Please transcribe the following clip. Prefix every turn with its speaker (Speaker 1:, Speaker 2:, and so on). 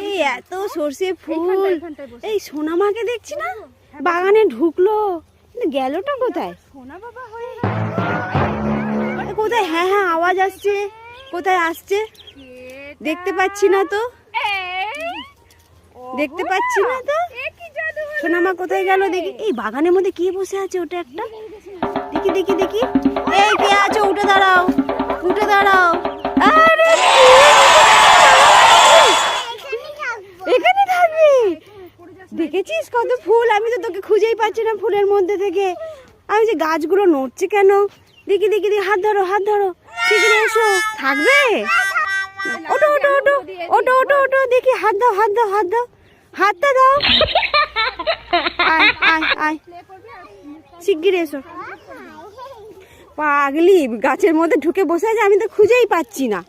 Speaker 1: এই এত সর্ষে ফুল, এই সোনামাকে দেখছি না বাগানে ঢুকলো, গেলটা কোথায়? কোথায়? হ্যাঁ হ্যাঁ আওয়াজ আসছে, কোথায় আসছে দেখতে পাচ্ছি না তো, দেখতে পাচ্ছি না তো। সোনামা কোথায় গেল দেখি। এই বাগানের মধ্যে কে বসে আছে? ওটা একটা দেখি দেখি দেখি। এই কে আছো? উঠে দাঁড়াও, উঠে দাঁড়াও। আরে এখানে থাকবি? দেখেছিস কত ফুল? আমি তো তোকে খুঁজেই পাচ্ছি না ফুলের মধ্যে থেকে। আমি যে গাছগুলো নড়ছে কেন? দেখি দেখি দেখি, হাত ধরো হাত ধরো, শিগগিরি এসো। থাকবে? ওটো ওটো ওটো ওটো ওটো ওটো, দেখি হাত দাও হাত দাও হাত দাও, হাতটা দাও। আয় আয় আয়, শিগগিরি এসো। পাগলি গাছের মধ্যে ঢুকে বসে আছে, আমি তো খুঁজেই পাচ্ছি না।